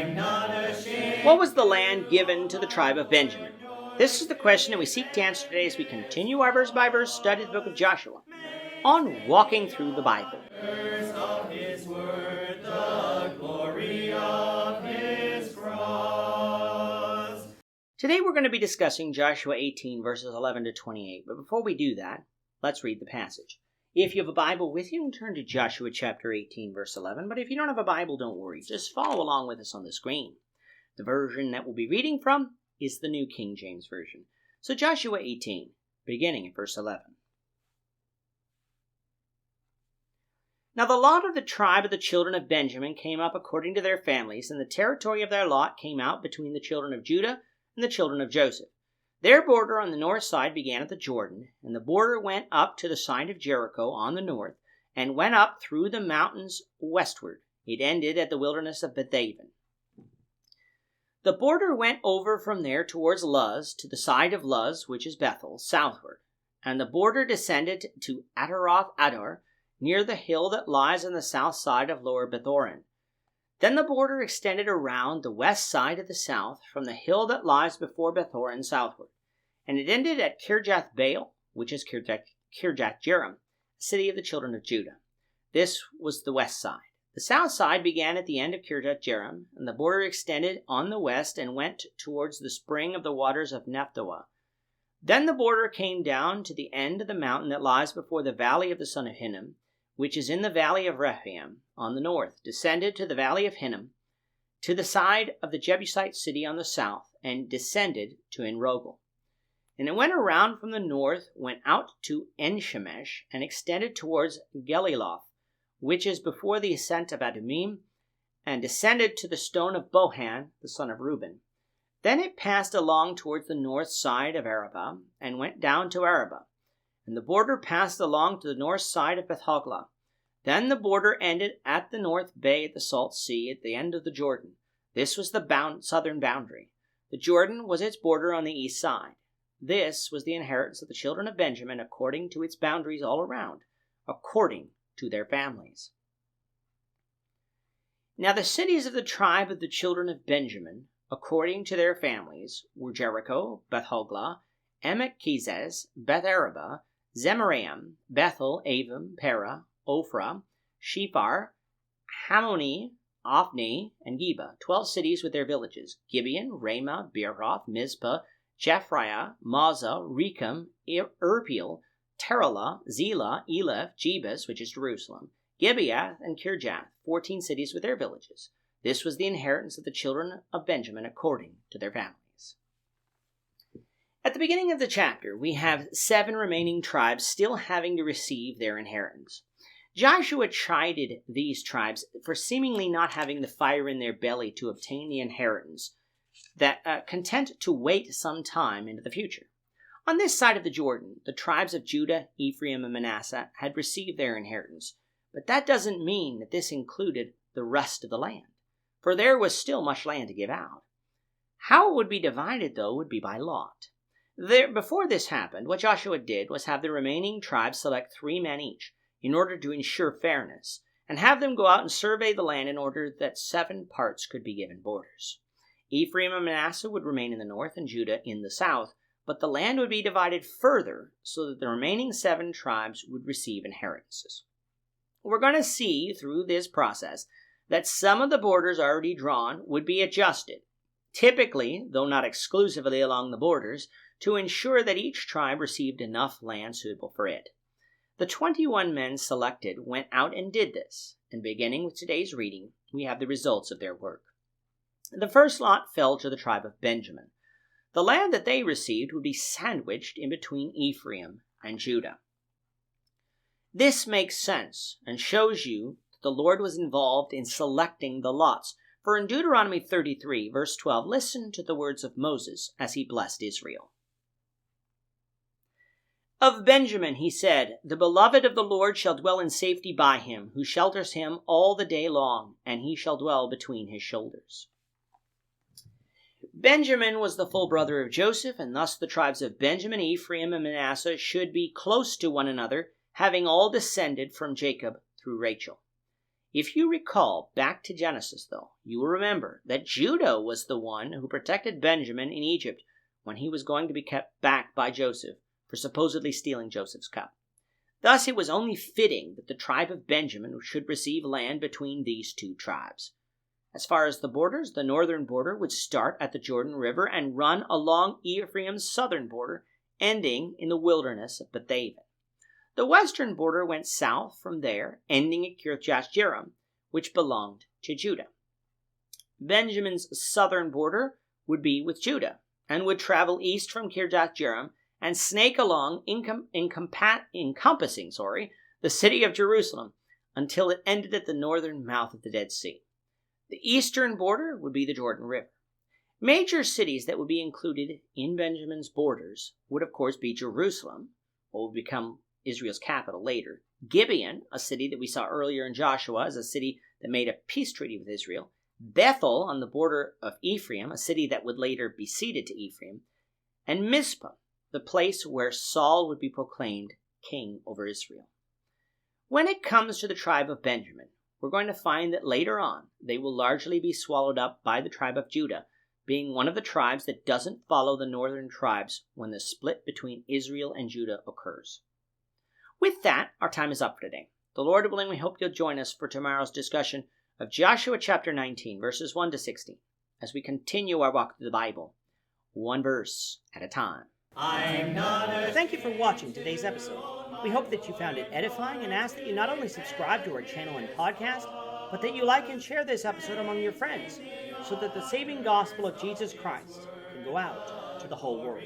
What was the land given to the tribe of Benjamin? This is the question that we seek to answer today as we continue our verse-by-verse study of the book of Joshua on Walking Through the Bible. Today we're going to be discussing Joshua 18 verses 11 to 28, but before we do that, let's read the passage. If you have a Bible with you, turn to Joshua chapter 18 verse 11, but if you don't have a Bible, don't worry, just follow along with us on the screen. The version that we'll be reading from is the New King James Version. So Joshua 18, beginning at verse 11. Now the lot of the tribe of the children of Benjamin came up according to their families, and the territory of their lot came out between the children of Judah and the children of Joseph. Their border on the north side began at the Jordan, and the border went up to the side of Jericho on the north, and went up through the mountains westward. It ended at the wilderness of Bethaven. The border went over from there towards Luz, to the side of Luz, which is Bethel, southward. And the border descended to Ataroth Adar, near the hill that lies on the south side of Lower Bethoron. Then the border extended around the west side of the south, from the hill that lies before Bethoron southward. And it ended at Kirjath Baal, which is Kirjath Jearim, city of the children of Judah. This was the west side. The south side began at the end of Kirjath Jearim, and the border extended on the west and went towards the spring of the waters of Nephtoah. Then the border came down to the end of the mountain that lies before the valley of the son of Hinnom, which is in the valley of Rephaim on the north, descended to the valley of Hinnom, to the side of the Jebusite city on the south, and descended to Enrogel. And it went around from the north, went out to En-Shemesh, and extended towards Geliloth, which is before the ascent of Adumim, and descended to the stone of Bohan, the son of Reuben. Then it passed along towards the north side of Arabah, and went down to Arabah. And the border passed along to the north side of Beth-hoglah. Then the border ended at the north bay at the Salt Sea, at the end of the Jordan. This was the southern boundary. The Jordan was its border on the east side. This was the inheritance of the children of Benjamin according to its boundaries all around, according to their families. Now the cities of the tribe of the children of Benjamin, according to their families, were Jericho, Beth-hoglah, Emek-Kezez, Beth-arabah, Zemaraim, Bethel, Avim, Perah, Ophrah, Shephar, Hammoni, Ophni, and Geba, 12 cities with their villages, Gibeon, Ramah, Beeroth, Mizpah, Japhriah, Mazah, Rechem, Irpeel, Teralah, Zelah, Eleph, Jebus, which is Jerusalem, Gibeath, and Kirjath, 14 cities with their villages. This was the inheritance of the children of Benjamin according to their families. At the beginning of the chapter, we have 7 remaining tribes still having to receive their inheritance. Joshua chided these tribes for seemingly not having the fire in their belly to obtain the inheritance, that content to wait some time into the future. On this side of the Jordan, the tribes of Judah, Ephraim, and Manasseh had received their inheritance, but that doesn't mean that this included the rest of the land, for there was still much land to give out. How it would be divided, though, would be by lot. Before this happened, what Joshua did was have the remaining tribes select 3 men each, in order to ensure fairness, and have them go out and survey the land in order that 7 parts could be given borders. Ephraim and Manasseh would remain in the north and Judah in the south, but the land would be divided further so that the remaining 7 tribes would receive inheritances. We're going to see through this process that some of the borders already drawn would be adjusted, typically, though not exclusively along the borders, to ensure that each tribe received enough land suitable for it. The 21 men selected went out and did this, and beginning with today's reading, we have the results of their work. The first lot fell to the tribe of Benjamin. The land that they received would be sandwiched in between Ephraim and Judah. This makes sense and shows you that the Lord was involved in selecting the lots. For in Deuteronomy 33, verse 12, listen to the words of Moses as he blessed Israel. Of Benjamin he said, "The beloved of the Lord shall dwell in safety by him, who shelters him all the day long, and he shall dwell between his shoulders." Benjamin was the full brother of Joseph, and thus the tribes of Benjamin, Ephraim, and Manasseh should be close to one another, having all descended from Jacob through Rachel. If you recall back to Genesis, though, you will remember that Judah was the one who protected Benjamin in Egypt when he was going to be kept back by Joseph for supposedly stealing Joseph's cup. Thus, it was only fitting that the tribe of Benjamin should receive land between these two tribes. As far as the borders, the northern border would start at the Jordan River and run along Ephraim's southern border, ending in the wilderness of Bethaven. The western border went south from there, ending at Kirjath-jearim, which belonged to Judah. Benjamin's southern border would be with Judah, and would travel east from Kirjath-jearim and snake along, encompassing the city of Jerusalem, until it ended at the northern mouth of the Dead Sea. The eastern border would be the Jordan River. Major cities that would be included in Benjamin's borders would, of course, be Jerusalem, what would become Israel's capital later, Gibeon, a city that we saw earlier in Joshua as a city that made a peace treaty with Israel, Bethel on the border of Ephraim, a city that would later be ceded to Ephraim, and Mizpah, the place where Saul would be proclaimed king over Israel. When it comes to the tribe of Benjamin, we're going to find that later on they will largely be swallowed up by the tribe of Judah, being one of the tribes that doesn't follow the northern tribes when the split between Israel and Judah occurs. With that, our time is up for today. The Lord willing, we hope you'll join us for tomorrow's discussion of Joshua chapter 19, verses 1 to 16, as we continue our walk through the Bible, one verse at a time. Thank you for watching today's episode. We hope that you found it edifying and ask that you not only subscribe to our channel and podcast, but that you like and share this episode among your friends, so that the saving gospel of Jesus Christ can go out to the whole world.